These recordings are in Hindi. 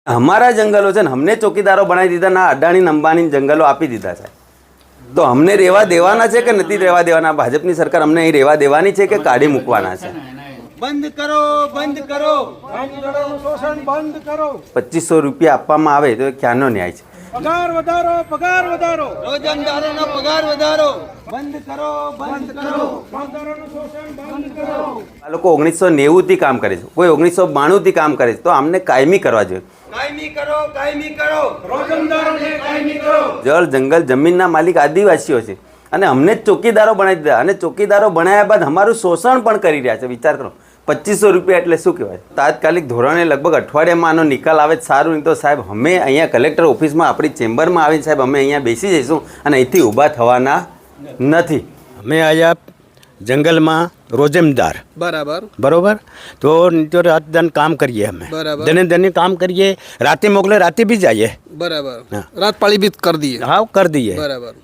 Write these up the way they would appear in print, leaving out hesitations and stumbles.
हमारा जंगलों છે ને हमने ચોકીદારો બનાવી દીધા ના અડાણી અંબાણી જંગલો આપી દીધા છે તો અમને રેવા દેવાના છે કે નથી રેવા દેવાના ભાજપની સરકાર અમને અહીં રેવા દેવાની છે કે કાઢી મૂકવાના છે બંધ કરો શોષણ બંધ કરો 2500 રૂપિયા આપવામાં આવે તો એ ક્યાંનો ન્યાય છે પગાર વધારો રોજંદારોનો પગાર વધારો બંધ કરો રોજંદારોનું શોષણ બંધ કરો આ લોકો 1990 થી કામ કરે છે કોઈ 1992 થી કામ કરે છે તો અમને કાયમી કરવા જોઈએ કાયમી કરો રોજંદારોને કાયમી કરો જળ જંગલ જમીનના માલિક આદિવાસીઓ છે અને અમને જ ચોકીદારો બનાવી દીધા અને ચોકીદારો બનાવ્યા બાદ અમારું શોષણ પણ કરી રહ્યા છે વિચાર કરો 2500 રૂપિયા એટલે શું કહેવાય તાત્કાલિક ધોરણે લગભગ અઠવાડિયામાં આનો નિકાલ આવે સારું નહીં તો સાહેબ અમે અહીંયા કલેક્ટર ઓફિસમાં આપણી ચેમ્બરમાં આવીને સાહેબ અમે અહીંયા બેસી જઈશું અને અહીંથી ઊભા થવાના નથી અમે આયા જંગલમાં રોજમદાર બરોબર તો રાત दिन काम करिए हमें दिन काम करिए राते मोकले राते भी जाइए रात पाली भी कर दिए हाँ कर दिए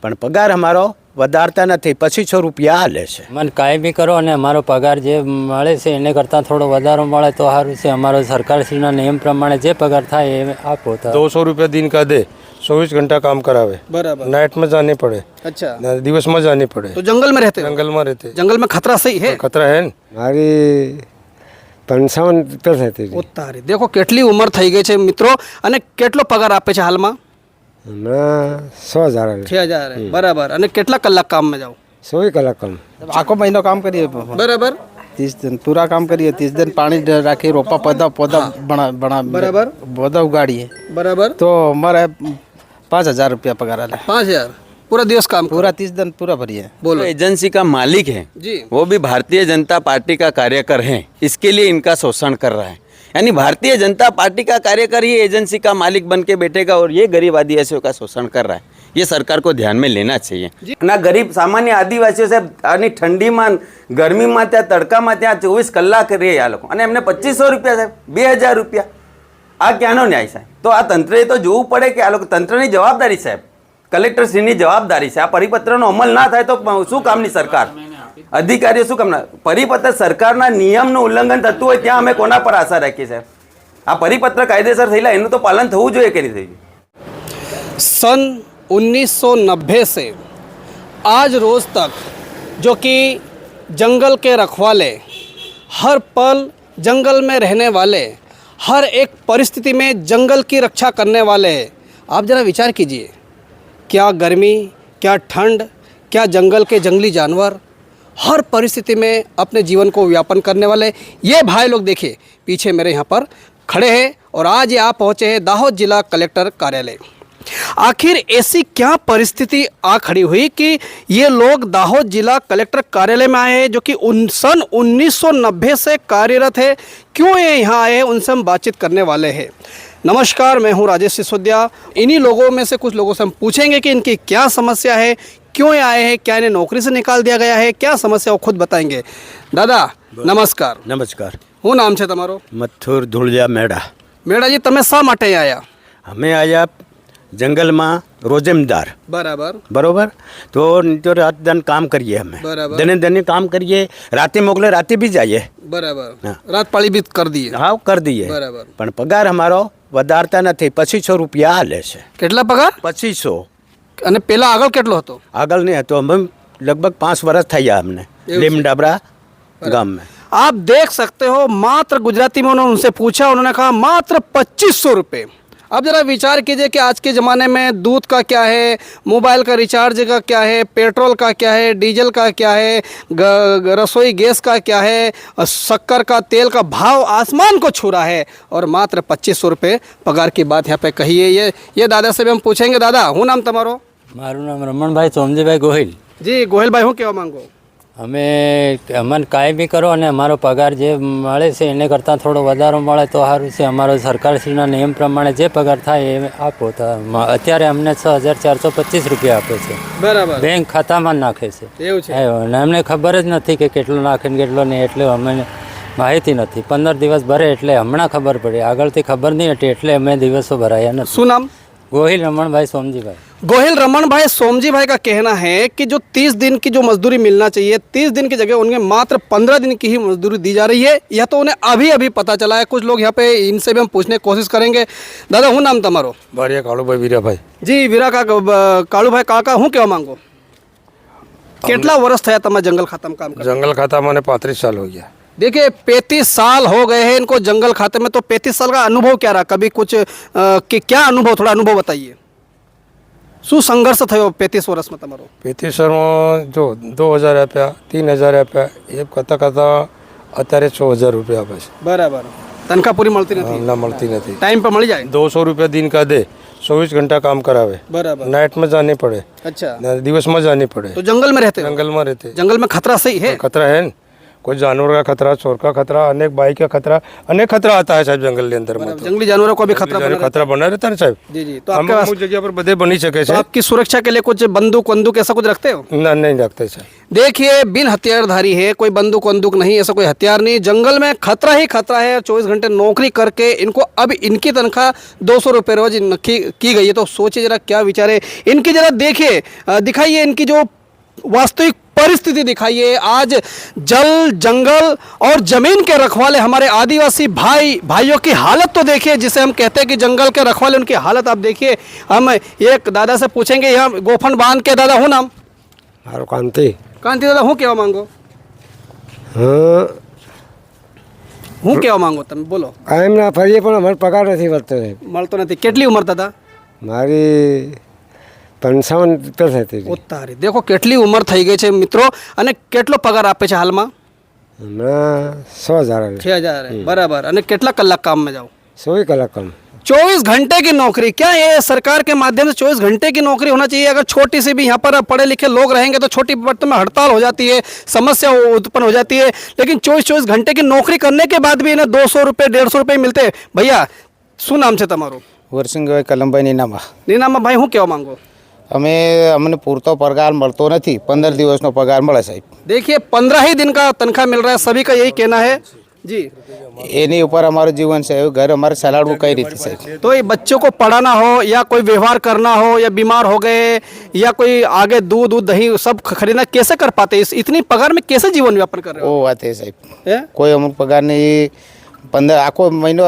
પણ પગાર અમારો વધારતા નથી 2500 રૂપિયા હાલે છે મને કાંઈ બી કરો અને અમારો પગાર જે મળે છે એને કરતાં થોડો વધારો મળે તો સારું છે અમારો સરકારશ્રીના નિયમ પ્રમાણે જે પગાર થાય એ આપો 200 रुपया दिन का दे 24 घंटा काम करावे नाइट में जाने पड़े अच्छा दिवस में जाने पड़े तो जंगल में रहते जंगल में खतरा सही है खतरा है મારી 55 પ્લસ હતી ઉતારી દેખો કેટલી ઉંમર થઈ ગઈ છે મિત્રો અને કેટલો પગાર આપે છે હાલમાં હમણાં 6000 6000 બરાબર અને કેટલા કલાક કામમાં જાઓ 24 કલાક કામ આખો મહિનો કામ કરીએ બરાબર 30 दिन पूरा काम करिए 30 दिन पानी રાખી રોપા પौधा बना बराबर पौधा उगाड़िए बराबर तो हमारे 5000 रुपया पगार आला 5000 पूरा दिवस काम पूरा 30 दिन पूरा भरिए बोलो एजेंसी का मालिक है जी वो भी भारतीय जनता पार्टी का कार्यकर है इसके लिए इनका शोषण कर रहा है यानी भारतीय जनता पार्टी का कार्यकर ही एजेंसी का मालिक बन के बैठेगा और ये गरीब आदिवासियों का शोषण कर रहा है ये सरकार को ध्यान में लेना चाहिए ना गरीब सामान्य आदिवासीओ साहेब आनी ठंडीમાં ગરમીમાં ત્યાં તડકામાં ત્યાં 24 કલાક રહે આ લોકો અને એમને 2500 રૂપિયા સાહેબ 2000 રૂપિયા આ ક્યાંનો ન્યાય સાહેબ તો આ તંત્રએ તો જોવું પડે કે આ લોકો તંત્રની જવાબદારી સાહેબ કલેક્ટરશ્રીની જવાબદારી છે આ પરિપત્રનો અમલ ના થાય તો શું કામની સરકાર અધિકારીઓ શું કામના પરિપત્ર સરકારના નિયમનું ઉલ્લંઘન થતું હોય ત્યાં અમે કોના પર આશા રાખીએ સાહેબ આ પરિપત્ર કાયદેસર થયેલા એનું તો પાલન થવું જોઈએ કે નહીં થયું सन 1990 से आज रोज़ तक जो कि जंगल के रखवाले हर पल जंगल में रहने वाले हर एक परिस्थिति में जंगल की रक्षा करने वाले आप ज़रा विचार कीजिए क्या गर्मी क्या ठंड क्या जंगल के जंगली जानवर हर परिस्थिति में अपने जीवन को व्यापन करने वाले ये भाई लोग देखिए पीछे मेरे यहाँ पर खड़े हैं और आज ये आप पहुँचे हैं दाहोद जिला कलेक्टर कार्यालय। आखिर ऐसी क्या परिस्थिति आ खड़ी हुई कि ये लोग दाहोद जिला कलेक्टर कार्यालय में आए हैं जो कि सन 1990 से कार्यरत है क्यों ये यहाँ आए हैं उनसे हम बातचीत करने वाले हैं। नमस्कार मैं हूँ राजेश सिसोदिया इन्हीं लोगों में से कुछ लोगों से हम पूछेंगे कि इनकी क्या समस्या है क्यों ये आए हैं क्या इन्हें नौकरी से निकाल दिया गया है क्या समस्या वो खुद बताएंगे। दादा नमस्कार નમસ્કાર હું નામ છે તમારો મથુર ધુળિયા મેડા મેડાજી તમે શા માટે આયા અમે આયા જંગલમાં રોજમદાર બરાબર બરોબર તો રાત दिन काम करिए हमें दिन काम करिए राते मोकले राते भी जाइए બરાબર રાત પાળી भी कर दिए हाँ कर दिए બરાબર પણ પગાર અમારો વધારતા નથી 2500 રૂપિયા હાલે છે કેટલા પગાર 2500 અને પેલા આગળ કેટલો હતો આગળ નહીં હતો અમે लगभग 5 વર્ષ થયા અમને લીમડાબરા गांव में। आप देख सकते हो मात्र गुजराती में उन्होंने उनसे पूछा उन्होंने कहा मात्र 2500 रुपये। अब ज़रा विचार कीजिए कि आज के ज़माने में दूध का क्या है मोबाइल का रिचार्ज का क्या है पेट्रोल का क्या है डीजल का क्या है रसोई गैस का क्या है शक्कर का तेल का भाव आसमान को छू रहा है और मात्र 2500 रुपये पगार की बात यहाँ पे कही है। ये दादा से भी हम पूछेंगे। दादा हूँ नाम तमारो મારું નામ રમણભાઈ સોમજીભાઈ ગોહિલ जी गोहिल भाई हूँ क्या मांगो અમે અમને કાંઈ બી કરો અને અમારો પગાર જે મળે છે એને કરતાં થોડો વધારો મળે તો સારું છે અમારો સરકારશ્રીના નિયમ પ્રમાણે જે પગાર થાય એ આપો તો અત્યારે અમને 6425 રૂપિયા આપે છે બરાબર બેંક ખાતામાં નાખે છે એવું છે અને અમને ખબર જ નથી કે કેટલું નાખે ને કેટલો નહીં એટલે અમને માહિતી નથી 15 દિવસ ભરે એટલે હમણાં ખબર પડી આગળથી ખબર નહીં હતી એટલે અમે દિવસો ભરાયા નથી। શું નામ गोहिल रमन भाई सोमजी भाई। गोहिल रमन भाई सोमजी भाई का कहना है कि जो 30 दिन की जो मजदूरी मिलना चाहिए 30 दिन की जगह उन्हें मात्र 15 दिन की ही मजदूरी दी जा रही है। यह तो उन्हें अभी अभी पता चला है। कुछ लोग यहाँ पे इनसे भी हम पूछने की कोशिश करेंगे। दादा हूँ नाम तमारो? बारिया कालू भाई वीरा भाई। जी वीरा का कालू भाई काका हूँ क्या मांगो? કેટલા વર્ષ થયા તમે જંગલ ખાતામાં કામ કરતા? जंगल खाता मैंने 35 साल हो गया। देखिए 35 साल हो गए हैं इनको जंगल खाते में। तो 35 साल का अनुभव क्या रहा? कभी कुछ क्या अनुभव, थोड़ा अनुभव बताइए। શું સંઘર્ષ થયો 35 વર્ષમાં તમારો? 35 में जो 2000 रुपया 3000 रुपया ये करता અત્યારે 6000 रुपया આપે છે। બરાબર, તનખા પૂરી મળતી નથી? ના મળતી નથી। टाइम पे मिल जाए? 200 रुपया दिन का दे, 24 घंटा काम करावे। बराबर। नाइट में जानी पड़े, अच्छा, दिवस में जानी पड़े। तो जंगल में रहते हो? जंगल में रहते। जंगल में खतरा सही है? खतरा है न? कोई जानवर का खतरा, चोर का खतरा, अनेक बाइक का खतरा, अनेक खतरा आता है साहब जंगल के अंदर में। तो जंगली जानवरों को भी खतरा बना रहता खतरा बना रहता है साहब। है? जी जी। तो आपके पास जगह पर बदे बनी सके तो आपकी सुरक्षा के लिए कुछ बंदूक वंदूक ऐसा कुछ रखते हो? ना नहीं रखते साहब। देखिए बिन हथियारधारी है, कोई बंदूक वंदूक नहीं, ऐसा कोई हथियार नहीं। जंगल में खतरा ही खतरा है। 24 घंटे नौकरी करके इनको अब इनकी तनख्वाह 200 रुपये रोज की गई है। तो सोचिए जरा क्या विचारे इनकी, जरा देखिए दिखाइए इनकी जो वास्तविक परिस्थिति दिखाइए। आज जल जंगल और जमीन के रखवाले हमारे आदिवासी भाइयों की हालत तो देखिए, जिसे हम कहते हैं कि जंगल के रखवाले, उनकी हालत आप देखिए। हम एक दादा से पूछेंगे यहाँ गोफन बांध के। दादा हूँ नाम? મારું કાંતિ। कांति दादा हूँ क्या मांगो? હા હું કેવા માંગો તમે બોલો? કાયમ ના ફરીએ પણ અમારે પગાર નથી વધતો સાહેબ। મળતો નથી। કેટલી ઉંમર દાદા? મારી 55 ઉપર થતી હતી। ઉતારી देखो કેટલી ઉંમર થઈ ગઈ છે મિત્રો, અને કેટલો પગાર આપે છે હાલમાં? હમણાં 100,000 આવે। 6000 બરાબર। અને કેટલા કલાક કામ में जाओ? 24 કલાક કામ। 24 घंटे की नौकरी। क्या ये सरकार के माध्यम से 24 घंटे की नौकरी होना चाहिए? अगर छोटी सी भी यहाँ पर पढ़े लिखे लोग रहेंगे तो छोटी वक्त में हड़ताल हो जाती है, समस्या उत्पन्न हो जाती है। लेकिन 24 घंटे की नौकरी करने के बाद भी इन्हें 200 रुपये 150 रुपये मिलते हैं। भैया શું નામ છે તમારું? વરસિંહભાઈ કલમભાઈ નીનામા। નીનામાં ભાઈ હું કહેવા માંગો? અમને પૂરતો પગાર મળતો નથી। 15 દિવસનો પગાર મળે સાહેબ। देखिए 15 ही दिन का तनख्वाह मिल रहा है। सभी का यही कहना है जी। એની ઉપર અમારું જીવન છે, ઘર અમારે ચલાવવું કઈ રીતે સાહેબ? तो ये बच्चों को पढ़ाना हो या कोई व्यवहार करना हो या बीमार हो गए या कोई आगे दूध दही सब खरीदना कैसे कर पाते? इतनी पगार में कैसे जीवन यापन कर रहे हो? ઓ વાત એ સાહેબ, हैं? કોઈ અમુક પગાર નહીં। 15 આખો મહિનો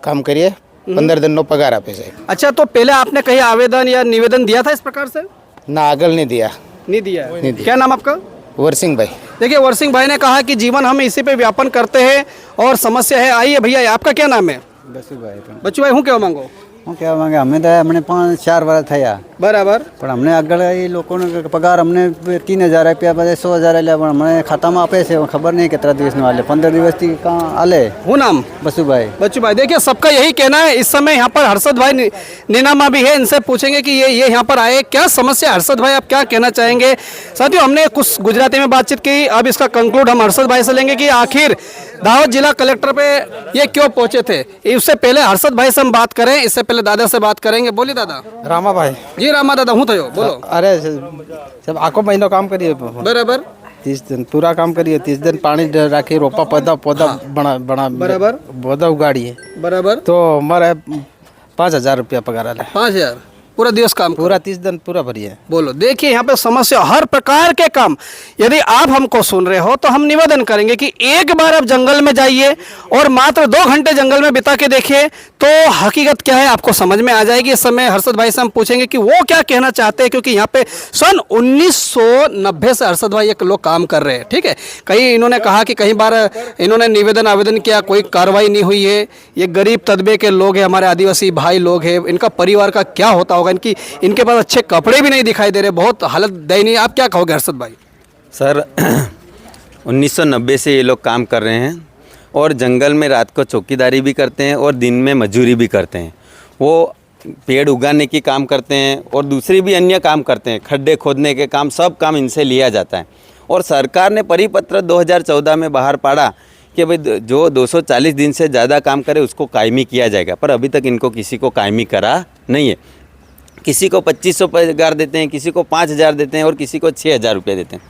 કામ કરીએ, 15 દિનનો પગાર આપે સાહેબ। अच्छा, तो पहले आपने कहीं आवेदन या निवेदन दिया था इस प्रकार से? ના આગળ નહીં દિયા। नहीं दिया। नहीं दिया। क्या नाम आपका? વરસિંહભાઈ। देखिए वरसिंह भाई ने कहा कि जीवन हम इसी पे व्यापन करते हैं और समस्या है। आइए भैया, आपका क्या नाम है? बच्चू भाई हूँ क्या मांगो? શું કહેવા માંગે? અમે તો અમને 5-4 વર્ષ થયા, बराबर। પણ અમને આગળ એ લોકોનો પગાર અમને 3000 આપ્યા, પછી 100,000 આલ્યા, પણ અમને ખાતામાં આપે છે ખબર નહીં કેટલા દિવસનું આલે। 15 દિવસથી કાં આલે। हूँ नाम? બસુભાઈ। बच्चू भाई, देखिए सबका यही कहना है। इस समय यहाँ पर हर्षद भाई नीनामा भी है, इनसे पूछेंगे कि ये यहाँ पर आए क्या समस्या। हर्षद भाई आप क्या कहना चाहेंगे? साथियों हमने कुछ गुजराती में बातचीत की, अब इसका कंक्लूड हम हर्षद भाई से लेंगे कि आखिर दाहोद जिला कलेक्टर पे ये क्यों पहुंचे थे। इससे पहले हर्षद भाई से हम बात करें, इससे पहले दादा से बात करेंगे। बोलिए दादा। રામાભાઈ। जी रामा दादा हूँ थयो, बोलो। અરે સાહેબ આખો મહિનો કામ કરીએ, बराबर 30 दिन पूरा काम કરીએ, 30 दिन પાણી રાખી રોપા પौधा બના બરાબર। પौधा ઉગાડીએ बराबर। તો અમારે 5000 रुपया पगार आले। 5000 पूरा दिवस काम पूरा 30 दिन पूरा भरिए। बोलो। देखिए यहाँ पे समस्या हर प्रकार के काम। यदि आप हमको सुन रहे हो तो हम निवेदन करेंगे कि एक बार आप जंगल में जाइए और मात्र 2 घंटे जंगल में बिता के देखिए तो हकीकत क्या है आपको समझ में आ जाएगी। इस समय हर्षद भाई से हम पूछेंगे कि वो क्या कहना चाहते हैं, क्योंकि यहाँ पे सन 1990 से हर्षद भाई एक लोग काम कर रहे हैं। ठीक है, कहीं इन्होंने कहा कि कई बार इन्होंने निवेदन आवेदन किया, कोई कार्रवाई नहीं हुई है। ये गरीब तबके के लोग हैं, हमारे आदिवासी भाई लोग हैं, इनका परिवार का क्या होता होगा? इनके पास अच्छे कपड़े भी नहीं दिखाई दे रहे, बहुत हालत दयनीय। आप क्या कहोगे हर्षद भाई? सर 1990 से ये लोग काम कर रहे हैं और जंगल में रात को चौकीदारी भी करते हैं और दिन में मजदूरी भी करते हैं। वो पेड़ उगाने की काम करते हैं और दूसरी भी अन्य काम करते हैं, खड्डे खोदने के काम, सब काम इनसे लिया जाता है। और सरकार ने परिपत्र 2014 में बाहर पाड़ा कि भाई जो 240 दिन से ज़्यादा काम करे उसको कायमी किया जाएगा, पर अभी तक इनको किसी को कायमी करा नहीं है। किसी को 2500 पगार देते हैं, किसी को 5000 देते हैं और किसी को 6000 रुपये देते हैं।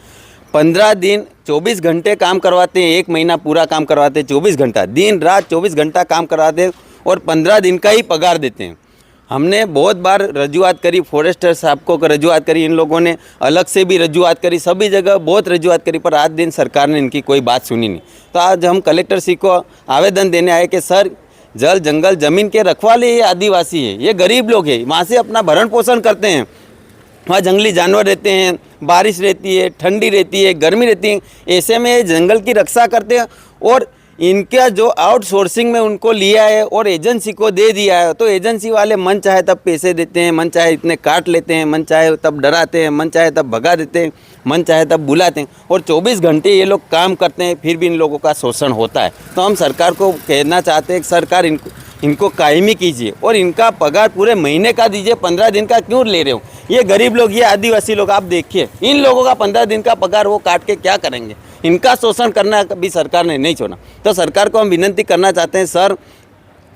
15 दिन 24 घंटे काम करवाते हैं, 1 महीना पूरा काम करवाते हैं, 24 घंटा दिन रात 24 घंटा काम करवाते हैं और 15 दिन का ही पगार देते हैं। हमने बहुत बार रजूआत करी, फॉरेस्टर साहब को रजूआत करी, इन लोगों ने अलग से भी रजूआत करी, सभी जगह बहुत रजूआत करी, पर आज दिन सरकार ने इनकी कोई बात सुनी नहीं। तो आज हम कलेक्टर श्री को आवेदन देने आए कि सर, जल जंगल ज़मीन के रखवाले ये आदिवासी है, ये गरीब लोग हैं, वहाँ से अपना भरण पोषण करते हैं, वहाँ जंगली जानवर रहते हैं, बारिश रहती है, ठंडी रहती है, गर्मी रहती है, ऐसे में ये जंगल की रक्षा करते हैं। और इनका जो आउटसोर्सिंग में उनको लिया है और एजेंसी को दे दिया है, तो एजेंसी वाले मन चाहे तब पैसे देते हैं, मन चाहे इतने काट लेते हैं, मन चाहे तब डराते हैं, मन चाहे तब भगा देते हैं, मन चाहे तब बुलाते हैं, और 24 घंटे ये लोग काम करते हैं, फिर भी इन लोगों का शोषण होता है। तो हम सरकार को कहना चाहते हैं कि सरकार इनको कायमी कीजिए और इनका पगार पूरे महीने का दीजिए, 15 दिन का क्यों ले रहे हो? ये गरीब लोग, ये आदिवासी लोग, आप देखिए इन लोगों का 15 दिन का पगार वो काट के क्या करेंगे? इनका शोषण करना भी सरकार ने नहीं छोड़ा। तो सरकार को हम विनती करना चाहते हैं, सर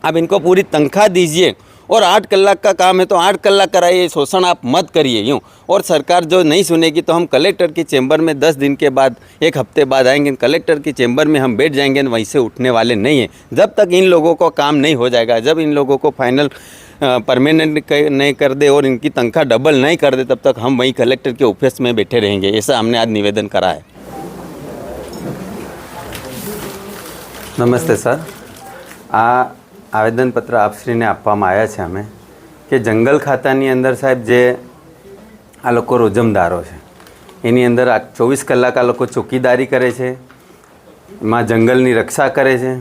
आप इनको पूरी तनख्वाह दीजिए और 8 कलाक का काम है तो 8 कलाक कराइए, शोषण आप मत करिए यूँ। और सरकार जो नहीं सुनेगी तो हम कलेक्टर की चैम्बर में 10 दिन के बाद, 1 हफ्ते बाद आएंगे, कलेक्टर की चैम्बर में हम बैठ जाएंगे, वहीं से उठने वाले नहीं हैं जब तक इन लोगों को काम नहीं हो जाएगा। जब इन लोगों को फाइनल परमानेंट नहीं कर दे और इनकी तनख्वाह डबल नहीं कर दे, तब तक हम वहीं कलेक्टर के ऑफिस में बैठे रहेंगे। ऐसा हमने आज निवेदन करा है। नमस्ते सर, आ આવેદનપત્ર આપશ્રીને આપવામાં આવ્યા છે અમે કે જંગલ ખાતાની અંદર સાહેબ જે આ લોકો રોજમદારો છે એની અંદર 24 કલાક આ લોકો ચોકીદારી કરે છે, એમાં જંગલની રક્ષા કરે છે,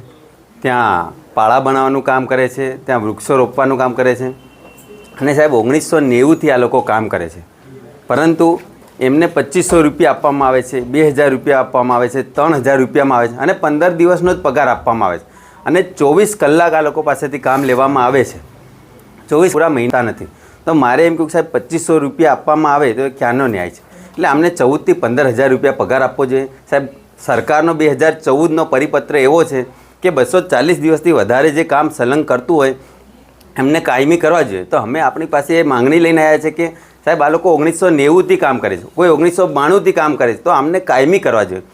ત્યાં પાળા બનાવવાનું કામ કરે છે, ત્યાં વૃક્ષો રોપવાનું કામ કરે છે અને સાહેબ 1990થી આ લોકો કામ કરે છે, પરંતુ એમને 2500 રૂપિયા આપવામાં આવે છે, 2000 રૂપિયા આપવામાં આવે છે, 3000 રૂપિયામાં આવે છે અને 15 દિવસનો જ પગાર આપવામાં આવે છે અને 24 કલાક આ લોકો પાસેથી કામ લેવામાં આવે છે, 24 પૂરા મહિના નથી। તો મારે એમ કહ્યું સાહેબ 2500 રૂપિયા આપવામાં આવે તો એ ક્યાંનો ન્યાય છે? એટલે આમને 14 થી 15000 રૂપિયા પગાર આપવો જોઈએ સાહેબ। સરકારનો 2014નો પરિપત્ર એવો છે કે 240 દિવસથી વધારે જે કામ સલંગ કરતું હોય એમને કાયમી કરવા જોઈએ। તો અમે આપણી પાસે એ માંગણી લઈને આવ્યા છે કે સાહેબ આ લોકો 1990થી કામ કરે છે, કોઈ 1992થી કામ કરે છે, તો આમને કાયમી કરવા જોઈએ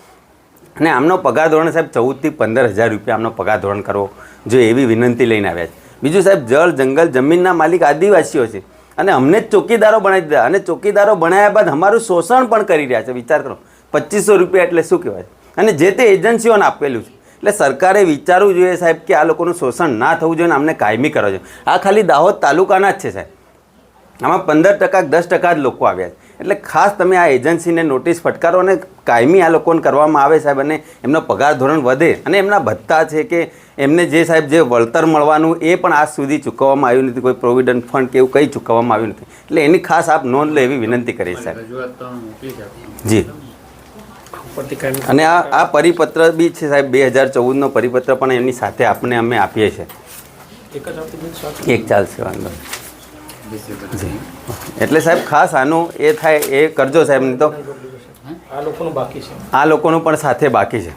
અને આમનો પગાર ધોરણ સાહેબ 14 થી 15000 રૂપિયા આમનો પગાર ધોરણ કરવો જોઈએ, એવી વિનંતી લઈને આવ્યા છે। બીજું સાહેબ, જળ જંગલ જમીનના માલિક આદિવાસીઓ છે અને અમને જ ચોકીદારો બનાવી દીધા અને ચોકીદારો બનાવ્યા બાદ અમારું શોષણ પણ કરી રહ્યા છે। વિચાર કરો, 2500 રૂપિયા એટલે શું કહેવાય? અને જે તે એજન્સીઓને આપેલું છે। એટલે સરકારે વિચારવું જોઈએ સાહેબ કે આ લોકોનું શોષણ ના થવું જોઈએ અને અમને કાયમી કરવા જોઈએ। આ ખાલી દાહોદ તાલુકાના જ છે સાહેબ, આમાં 15% 10% જ લોકો આવ્યા છે। એટલે ખાસ તમે આ એજન્સીને નોટિસ ફટકારો અને કાયમી આ લોકોને કરવામાં આવે સાહેબ, અને એમનો પગાર ધોરણ વધે અને એમના ભત્તા છે કે એમને જે સાહેબ જે વળતર મળવાનું એ પણ આજ સુધી ચૂકવવામાં આવ્યું નથી, કોઈ પ્રોવિડન્ટ ફંડ કે એવું કંઈ ચૂકવવામાં આવ્યું નથી। એટલે એની ખાસ આપ નોંધ લો એવી વિનંતી કરી સાહેબ। જી, અને આ પરિપત્ર બી છે સાહેબ, 2014નો પરિપત્ર પણ એની સાથે આપણે અમે આપીએ છીએ। એક ચાલશે, વાંધો જી। એટલે સાહેબ ખાસ આનું એ થાય એ કરજો સાહેબ, નહીં તો આ લોકોનું પણ સાથે બાકી છે।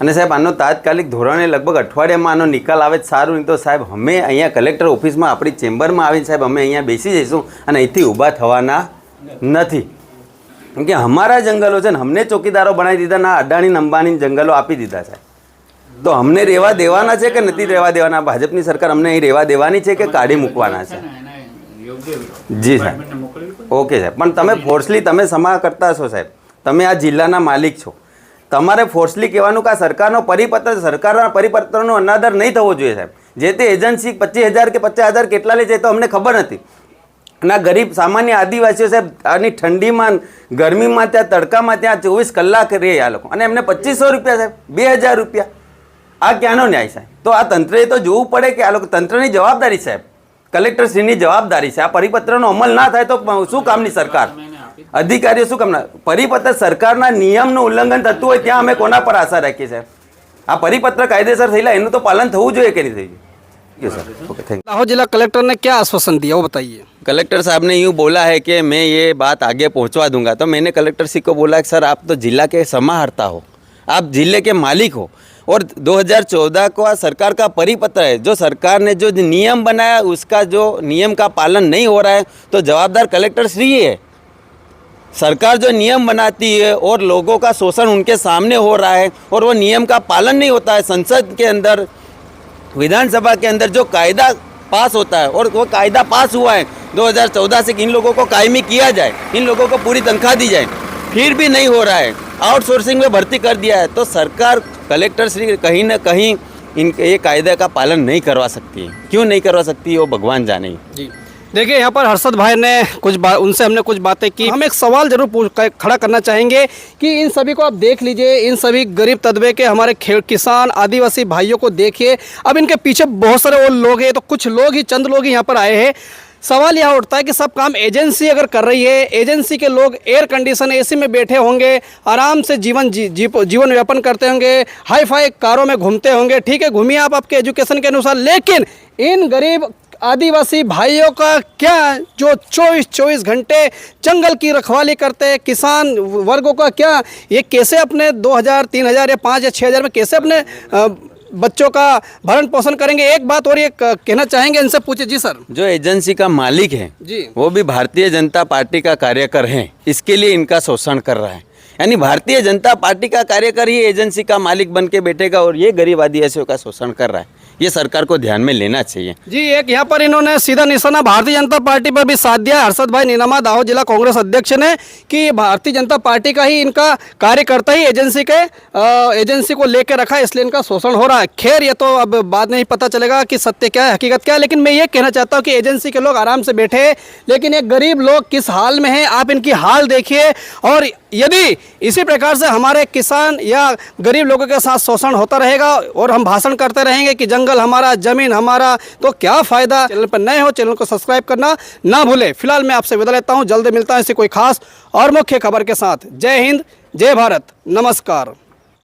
અને સાહેબ આનો તાત્કાલિક ધોરણે લગભગ અઠવાડિયામાં આનો નિકાલ આવે સારું, નહીં તો સાહેબ અમે અહીંયા કલેક્ટર ઓફિસમાં આપણી ચેમ્બરમાં આવીને સાહેબ અમે અહીંયા બેસી જઈશું અને અહીંથી ઊભા થવાના નથી, કેમ કે અમારા જંગલો છે ને અમને ચોકીદારો બનાવી દીધા, ના અડાણી અંબાણી જંગલો આપી દીધા સાહેબ। તો અમને રહેવા દેવાના છે કે નથી રહેવા દેવાના? ભાજપની સરકાર અમને અહીં રહેવા દેવાની છે કે કાઢી મૂકવાના છે? જી સાહેબ, ઓકે સાહેબ, પણ તમે ફોર્સલી તમે સમા કરતા છો સાહેબ, તમે આ જિલ્લાના માલિક છો, તમારે ફોર્સલી કહેવાનું કે આ સરકારનો પરિપત્ર, સરકારના પરિપત્રનો અનાદર નહીં થવો જોઈએ સાહેબ। જે તે એજન્સી 25000 કે 50000 કેટલા લે છે તો અમને ખબર નથી, ના ગરીબ સામાન્ય આદિવાસીઓ સાહેબ આની ઠંડીમાં ગરમીમાં ત્યાં તડકામાં ત્યાં 24 કલાક રહે આ લોકો, અને એમને 2500 રૂપિયા સાહેબ, 2000 રૂપિયા, આ ક્યાંનો ન્યાય સાહેબ? તો આ તંત્રએ તો જોવું પડે કે આ લોકો, તંત્રની જવાબદારી સાહેબ, કલેક્ટરશ્રીની જવાબદારી છે। આ પરિપત્રનો અમલ ના થાય તો શું કામની સરકાર, અધિકારીઓ શું કામના? પરિપત્ર સરકારના નિયમનું ઉલ્લંઘન થતું હોય ત્યાં અમે કોના પર આશા રાખીએ સાહેબ? આ પરિપત્ર કાયદેસર થયેલા એનું તો પાલન થવું જોઈએ કે નહીં થયું? Sir, okay, thank you. Lahore जिला कलेक्टर ने क्या आश्वासन दिया वो बताइए। कलेक्टर साहब ने यूँ बोला है कि मैं ये बात आगे पहुंचवा दूंगा। तो मैंने कलेक्टर जी को बोला कि सर आप तो जिला के समाहर्ता हो, आप जिले के मालिक हो, और 2014 को सरकार का परिपत्र है, जो सरकार ने जो नियम बनाया उसका जो नियम का पालन नहीं हो रहा है तो जवाबदार कलेक्टर श्री है। सरकार जो नियम बनाती है और लोगों का शोषण उनके सामने हो रहा है और वो नियम का पालन नहीं होता है, संसद के अंदर, विधानसभा के अंदर जो कायदा पास होता है और वो कायदा पास हुआ है 2014 से कि इन लोगों को कायमी किया जाए, इन लोगों को पूरी तनख्वाह दी जाए, फिर भी नहीं हो रहा है, आउटसोर्सिंग में भर्ती कर दिया है। तो सरकार कलेक्टर श्री कहीं ना कहीं इनके ये कायदे का पालन नहीं करवा सकती है। क्यों नहीं करवा सकती है वो भगवान जाने। जी देखिए, यहाँ पर हर्षद भाई ने उनसे हमने कुछ बातें की। हम एक सवाल जरूर खड़ा करना चाहेंगे कि इन सभी को आप देख लीजिए, इन सभी गरीब तबके के हमारे किसान आदिवासी भाइयों को देखिए। अब इनके पीछे बहुत सारे और लोग हैं, तो कुछ लोग ही, चंद लोग ही यहाँ पर आए हैं। सवाल यह उठता है कि सब काम एजेंसी अगर कर रही है, एजेंसी के लोग एयर कंडीशन एसी में बैठे होंगे, आराम से जीवन यापन करते होंगे, हाई फाई कारों में घूमते होंगे, ठीक है, घूमिए आप आपके एजुकेशन के अनुसार, लेकिन इन गरीब आदिवासी भाइयों का क्या, जो 24 घंटे जंगल की रखवाली करते हैं, किसान वर्गों का क्या, ये कैसे अपने 2000, 3000 या 5 या 6000 में कैसे अपने बच्चों का भरण पोषण करेंगे। एक बात और ये कहना चाहेंगे, इनसे पूछे। जी सर, जो एजेंसी का मालिक है जी, वो भी भारतीय जनता पार्टी का कार्यकर है, इसके लिए इनका शोषण कर रहा है। यानी भारतीय जनता पार्टी का कार्यकर ही एजेंसी का मालिक बन के बैठेगा और ये गरीब आदिवासियों का शोषण कर रहा है। ये सरकार को ध्यान में लेना चाहिए। जी, एक यहाँ पर इन्होंने सीधा निशाना भारतीय जनता पार्टी पर भी साध दिया हर्षद भाई नीनामा, दाहोद जिला कांग्रेस अध्यक्ष ने, कि भारतीय जनता पार्टी का ही इनका कार्यकर्ता ही एजेंसी को लेकर रखा है, इसलिए इनका शोषण हो रहा है। खैर, ये तो अब बाद में ही पता चलेगा कि सत्य क्या है, हकीकत क्या है। लेकिन मैं ये कहना चाहता हूँ कि एजेंसी के लोग आराम से बैठे, लेकिन एक गरीब लोग किस हाल में हैं, आप इनकी हाल देखिए। और यदि इसी प्रकार से हमारे किसान या गरीब लोगों के साथ शोषण होता रहेगा और हम भाषण करते रहेंगे कि जंगल हमारा, जमीन हमारा, तो क्या फ़ायदा। चैनल पर नए हो, चैनल को सब्सक्राइब करना ना भूले। फिलहाल मैं आपसे विदा लेता हूं, जल्द मिलता हूं ऐसी कोई खास और मुख्य खबर के साथ। जय हिंद, जय भारत, नमस्कार।